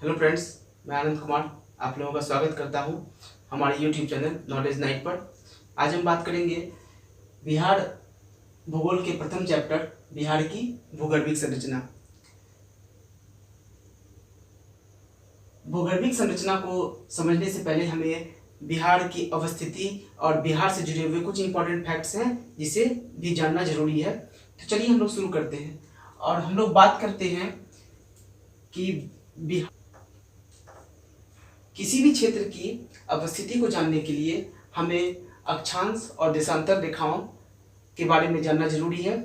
Hello friends, मैं आनंद कुमार आप लोगों का स्वागत करता हूं हमारे यूट्यूब चैनल नॉलेज नाइट पर। आज हम बात करेंगे बिहार भूगोल के प्रथम चैप्टर बिहार की भूगर्भिक संरचना। भूगर्भिक संरचना को समझने से पहले हमें बिहार की अवस्थिति और बिहार से जुड़े हुए कुछ इंपॉर्टेंट फैक्ट्स हैं जिसे भी जानना जरूरी है। तो चलिए हम लोग शुरू करते हैं और हम लोग बात करते हैं कि बिहार किसी भी क्षेत्र की अवस्थिति को जानने के लिए हमें अक्षांश और देशांतर रेखाओं के बारे में जानना जरूरी है।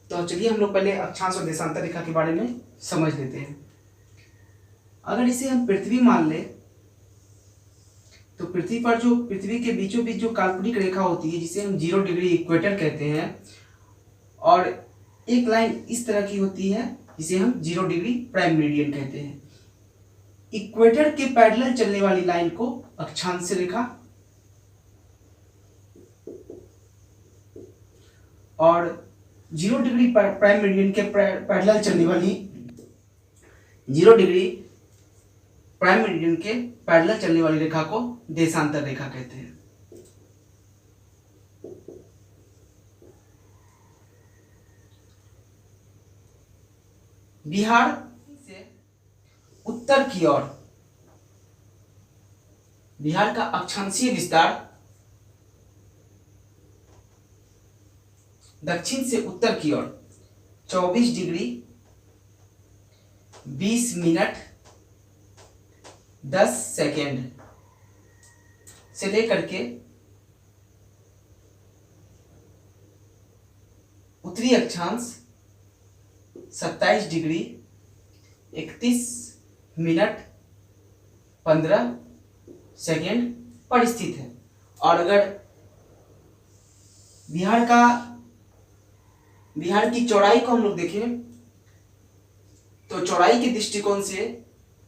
तो चलिए हम लोग पहले अक्षांश और देशांतर रेखा के बारे में समझ लेते हैं। अगर इसे हम पृथ्वी मान लें तो पृथ्वी पर जो पृथ्वी के बीचों बीच जो काल्पनिक रेखा होती है जिसे हम 0 डिग्री इक्वेटर कहते हैं, और एक लाइन इस तरह की होती है जिसे हम 0 डिग्री प्राइम मेरिडियन कहते हैं। इक्वेटर के पैरेलल चलने वाली लाइन को अक्षांश रेखा और 0 डिग्री प्राइम मेरिडियन के पैरेलल चलने वाली 0 डिग्री प्राइम मेरिडियन के पैरेलल चलने वाली रेखा को देशांतर रेखा कहते हैं। बिहार से उत्तर की ओर बिहार का अक्षांशीय विस्तार दक्षिण से उत्तर की ओर 24 डिग्री 20 मिनट 10 सेकेंड से लेकर के उत्तरी अक्षांश 27 डिग्री 31 मिनट 15 सेकेंड पर स्थित है। और अगर बिहार की चौड़ाई को हम लोग देखें तो चौड़ाई के दृष्टिकोण से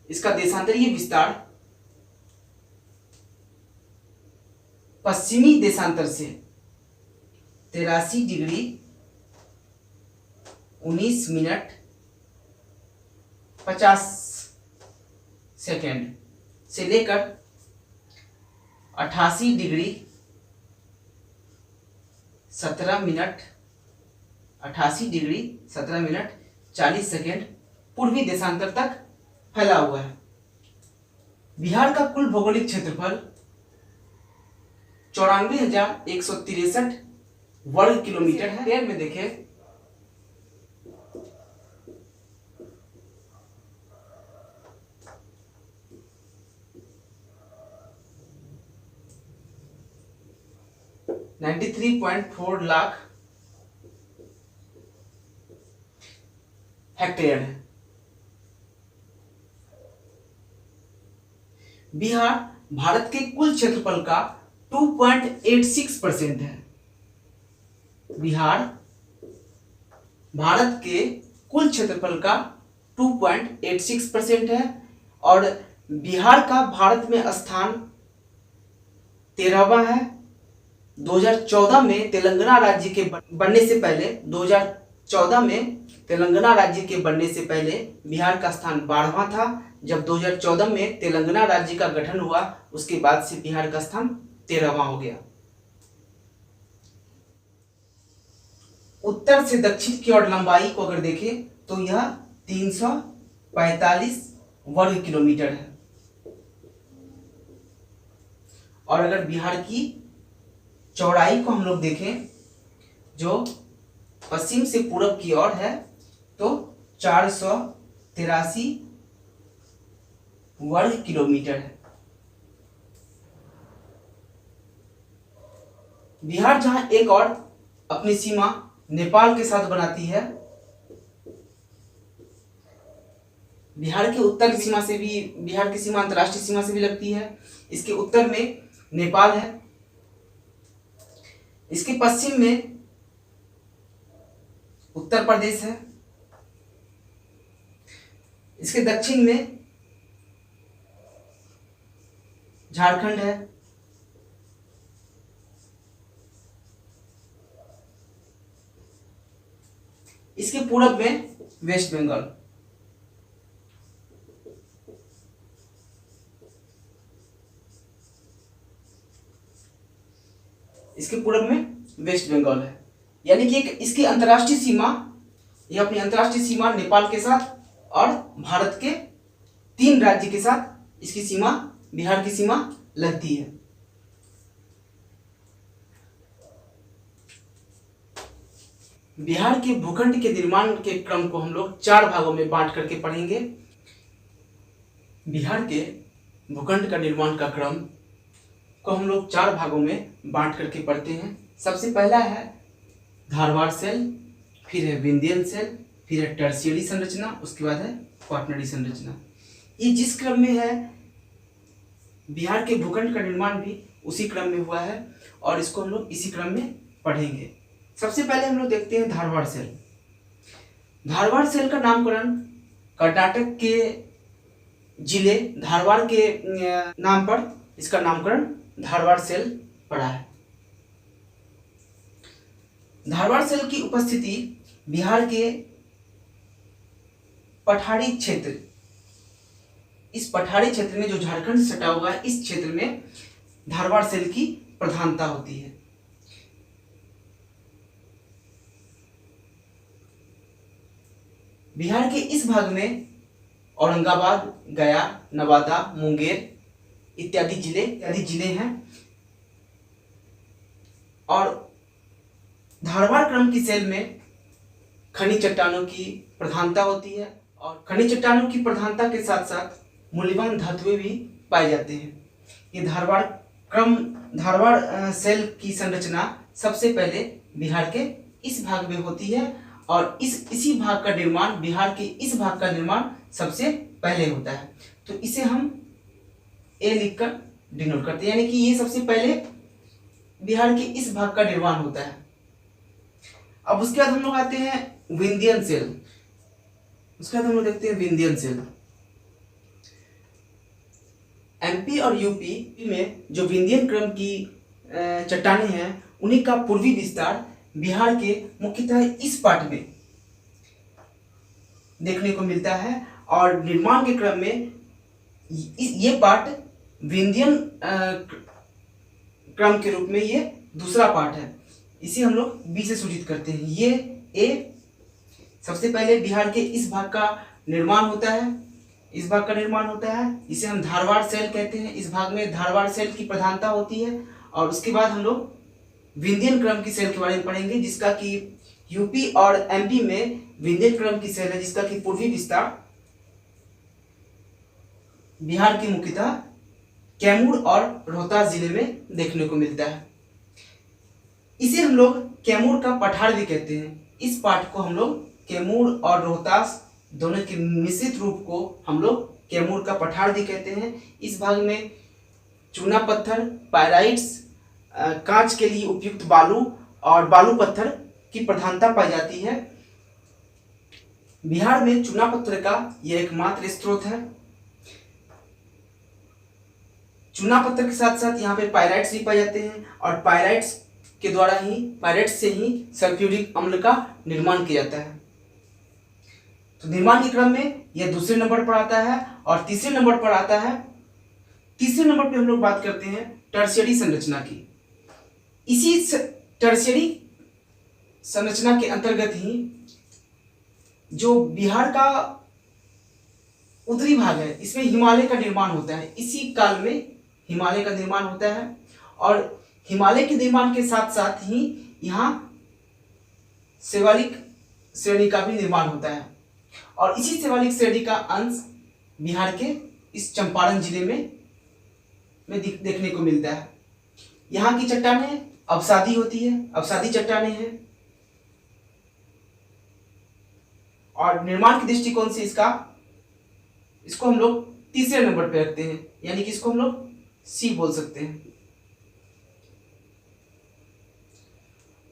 इसका देशांतरीय विस्तार पश्चिमी देशांतर से 83 डिग्री 19 मिनट 50 सेकेंड से लेकर 88 degree 17 minute 88 degree 17 minute 40 second पूर्वी देशांतर तक फैला हुआ है। बिहार का कुल भौगोलिक क्षेत्रफल 94,163 वर्ग किलोमीटर है। हेक्टेयर में देखें $93.4 लाख हेक्टेयर है। बिहार भारत के कुल क्षेत्रफल का 2.86% है। बिहार भारत के कुल क्षेत्रफल का 2.86% है और बिहार का भारत में स्थान 13वां है। 2014 में तेलंगाना राज्य के बनने से पहले 2014 में तेलंगाना राज्य के बनने से पहले बिहार का स्थान 12वां था। जब 2014 में तेलंगाना राज्य का गठन हुआ उसके बाद से बिहार का स्थान 13वां हो गया। उत्तर से दक्षिण की ओर लंबाई को अगर देखें तो यह 345 वर्ग किलोमीटर है। और अगर बिहार की चौड़ाई को हम लोग देखें जो पश्चिम से पूरब की ओर है तो 483 वर्ग किलोमीटर है। बिहार जहां एक और अपनी सीमा नेपाल के साथ बनाती है, बिहार के उत्तर सीमा से भी बिहार की सीमा अंतर्राष्ट्रीय सीमा से भी लगती है। इसके उत्तर में नेपाल है, इसके पश्चिम में उत्तर प्रदेश है, इसके दक्षिण में झारखंड है, इसके पूरब में वेस्ट बंगाल। इसके पूर्व में वेस्ट बंगाल है। यानी कि एक इसकी अंतर्राष्ट्रीय सीमा, ये अपनी अंतर्राष्ट्रीय सीमा नेपाल के साथ और भारत के 3 राज्य के साथ इसकी सीमा, बिहार की सीमा लगती है। बिहार के भूखंड के निर्माण के क्रम को हम लोग 4 भागों में बांट करके पढ़ेंगे। बिहार के भूखंड का निर्माण का क्रम को हम लोग 4 भागों में बांट करके पढ़ते हैं। सबसे पहला है धारवाड़ सेल, फिर है विंध्यन सेल, फिर है टर्शियरी संरचना, उसके बाद है क्वाटरनरी संरचना। ये जिस क्रम में है, बिहार के भूखंड का निर्माण भी उसी क्रम में हुआ है और इसको हम लोग इसी क्रम में पढ़ेंगे। सबसे पहले हम लोग देखते हैं धारवाड़ सेल। धारवाड़ सेल का नामकरण कर्नाटक के जिले धारवाड़ के नाम पर इसका नामकरण धारवाड़ सेल पड़ा है। धारवाड़ सेल की उपस्थिति बिहार के पठारी क्षेत्र, इस पठारी क्षेत्र में जो झारखंड से सटा हुआ है, इस क्षेत्र में धारवाड़ सेल की प्रधानता होती है। बिहार के इस भाग में औरंगाबाद, गया, नवादा, मुंगेर इत्यादि जिले हैं और धारवाड़ क्रम की सेल में खनिज चट्टानों की प्रधानता होती है और खनिज चट्टानों की प्रधानता के साथ साथ मूल्यवान धातुएं भी पाए जाते हैं। ये धारवाड़ सेल की संरचना सबसे पहले बिहार के इस भाग में होती है और इसी भाग का निर्माण, बिहार के इस भाग का निर्माण सबसे पहले होता है। तो इसे हम ए लिखकर डिनोट करते हैं, यानी कि ये सबसे पहले बिहार के इस भाग का निर्माण होता है। अब उसके बाद हम लोग आते हैं विंध्यन सेल। उसके बाद हम लोग देखते हैं विंध्यन सेल। एमपी और यूपी में जो विंध्यन क्रम की चट्टानें हैं, उन्हीं का पूर्वी विस्तार बिहार के मुख्यतः इस पार्ट में देखने को मिलता है और निर्माण के क्रम में ये पार्ट विंध्यन क्रम के रूप में ये दूसरा पार्ट है। इसे हम लोग बी से सूचित करते हैं। ये ए सबसे पहले बिहार के इस भाग का निर्माण होता है, इस भाग का निर्माण होता है, इसे हम धारवाड़ सेल कहते हैं। इस भाग में धारवाड़ सेल की प्रधानता होती है और उसके बाद हम लोग विंध्यन क्रम की सेल के बारे में पढ़ेंगे, जिसका कि यूपी और एमपी में विंध्यन क्रम की सेल है, जिसका कि पूर्वी विस्तार बिहार के मुख्यतः कैमूर और रोहतास जिले में देखने को मिलता है। इसे हम लोग कैमूर का पठार भी कहते हैं। इस पार्ट को हम लोग कैमूर और रोहतास दोनों के मिश्रित रूप को हम लोग कैमूर का पठार भी कहते हैं। इस भाग में चूना पत्थर, पायराइट्स, कांच के लिए उपयुक्त बालू और बालू पत्थर की प्रधानता पाई जाती है। बिहार में चूना पत्थर का यह एकमात्र स्रोत है। चूना पत्थर के साथ साथ यहाँ पे पायराइट्स भी पाए जाते हैं और पायराइट्स से ही सल्फ्यूरिक अम्ल का निर्माण किया जाता है। तो निर्माण के क्रम में यह दूसरे नंबर पर आता है और तीसरे नंबर पर आता है। तीसरे नंबर पे हम लोग बात करते हैं टर्शियरी संरचना की। इसी टर्शियरी संरचना के अंतर्गत ही जो बिहार का उत्तरी भाग है, इसमें हिमालय का निर्माण होता है। इसी काल में हिमालय का निर्माण होता है और हिमालय के निर्माण के साथ साथ ही यहाँ शिवालिक श्रेणी का भी निर्माण होता है और इसी शिवालिक श्रेणी का अंश बिहार के इस चंपारण जिले में देखने को मिलता है। यहाँ की चट्टानें अवसादी होती है, अवसादी चट्टानें हैं और निर्माण के दृष्टिकोण से इसको हम लोग तीसरे नंबर पे रखते हैं, यानी कि इसको हम लोग सी बोल सकते हैं।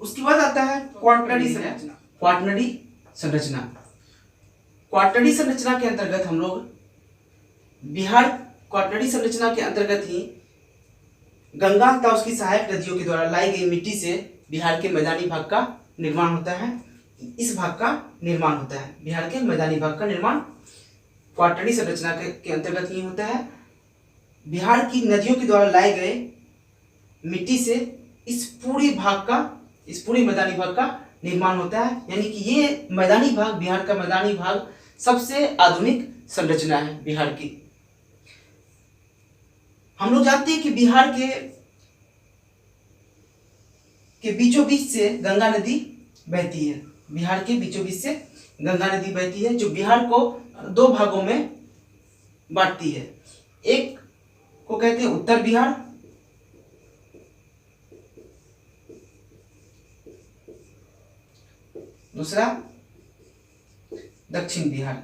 उसके बाद आता है क्वाटरनरी संरचना। क्वाटरनरी संरचना के अंतर्गत हम लोग बिहार क्वाटरनरी संरचना के अंतर्गत ही गंगा तथा उसकी सहायक नदियों के द्वारा लाई गई मिट्टी से बिहार के मैदानी भाग का निर्माण होता है। इस भाग का निर्माण होता है, बिहार के मैदानी भाग का निर्माण क्वाटरनरी संरचना के अंतर्गत ही होता है। बिहार की नदियों के द्वारा लाए गए मिट्टी से इस पूरे मैदानी भाग का निर्माण होता है। यानी कि ये मैदानी भाग, बिहार का मैदानी भाग सबसे आधुनिक संरचना है बिहार की। हम लोग जानते हैं कि बिहार के बीचों बीच से गंगा नदी बहती है। बिहार के बीचों बीच से गंगा नदी बहती है, जो बिहार को दो भागों में बांटती है। एक को कहते हैं उत्तर बिहार, दूसरा दक्षिण बिहार।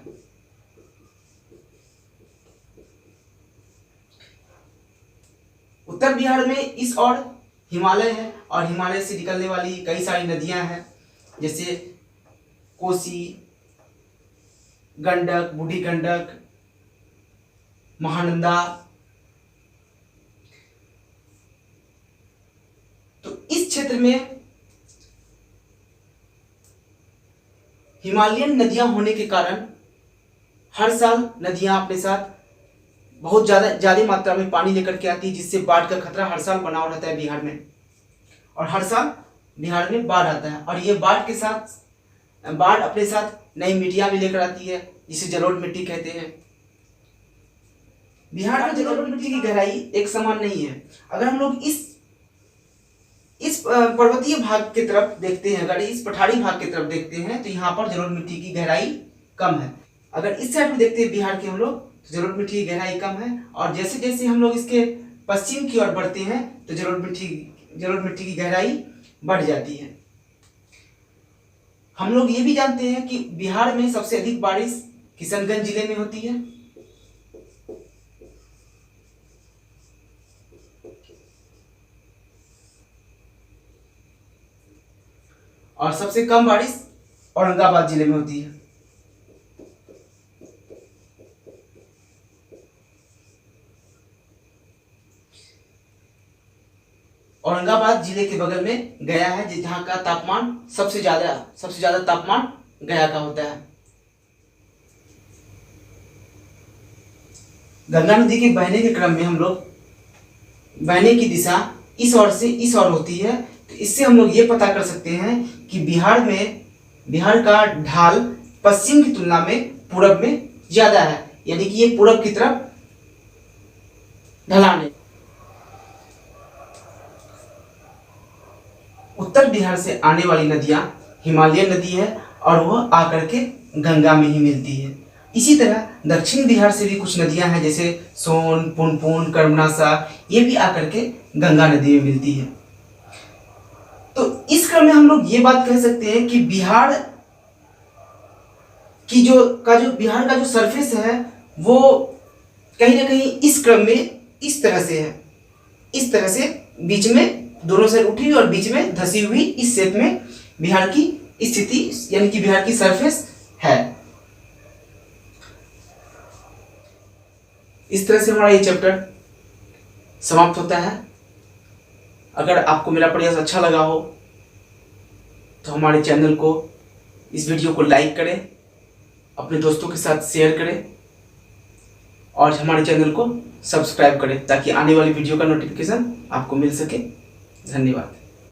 उत्तर बिहार में इस ओर हिमालय है और हिमालय से निकलने वाली कई सारी नदियां हैं, जैसे कोसी, गंडक, बूढ़ी गंडक, महानंदा। तो इस क्षेत्र में हिमालयन नदियां होने के कारण हर साल नदियां अपने साथ बहुत ज्यादा मात्रा में पानी लेकर के आती है, जिससे बाढ़ का खतरा हर साल बना रहता है बिहार में। और हर साल बिहार में बाढ़ आता है, और ये बाढ़ अपने साथ नई मिट्टियां भी लेकर आती है, जिसे जलोढ़ मिट्टी कहते हैं। बिहार में जलोढ़ मिट्टी की गहराई एक समान नहीं है। अगर हम लोग इस पर्वतीय भाग की तरफ देखते हैं, अगर इस पठारी भाग की तरफ देखते हैं, तो यहाँ पर जलोढ़ मिट्टी की गहराई कम है। अगर इस साइड में देखते हैं बिहार के हम लोग, तो जलोढ़ मिट्टी की गहराई कम है। और जैसे जैसे हम लोग इसके पश्चिम की ओर बढ़ते हैं, तो जलोढ़ मिट्टी की गहराई बढ़ जाती है। हम लोग ये भी जानते हैं कि बिहार में सबसे अधिक बारिश किशनगंज जिले में होती है, और सबसे कम बारिश औरंगाबाद जिले में होती है। औरंगाबाद जिले के बगल में गया है, जहां का तापमान सबसे ज्यादा तापमान गया का होता है। गंगा नदी के बहने के क्रम में हम लोग बहने की दिशा इस ओर से इस ओर होती है, तो इससे हम लोग ये पता कर सकते हैं कि बिहार का ढाल पश्चिम की तुलना में पूरब में ज्यादा है, यानी कि ये पूरब की तरफ ढलान है। उत्तर बिहार से आने वाली नदियां हिमालयन नदी है, और वह आकर के गंगा में ही मिलती है। इसी तरह दक्षिण बिहार से भी कुछ नदियां हैं, जैसे सोन, पुनपुन, कर्मनासा, ये भी आकर के गंगा नदी में मिलती है। तो इस क्रम में हम लोग ये बात कह सकते हैं कि बिहार का जो सरफेस है, वो कहीं ना कहीं इस क्रम में इस तरह से है, इस तरह से बीच में दोनों साइड उठी हुई और बीच में धसी हुई, इस शेप में बिहार की स्थिति, यानी कि बिहार की सरफेस है। इस तरह से हमारा ये चैप्टर समाप्त होता है। अगर आपको मेरा प्रयास अच्छा लगा हो तो हमारे चैनल को, इस वीडियो को लाइक करें, अपने दोस्तों के साथ शेयर करें, और हमारे चैनल को सब्सक्राइब करें, ताकि आने वाली वीडियो का नोटिफिकेशन आपको मिल सके। धन्यवाद।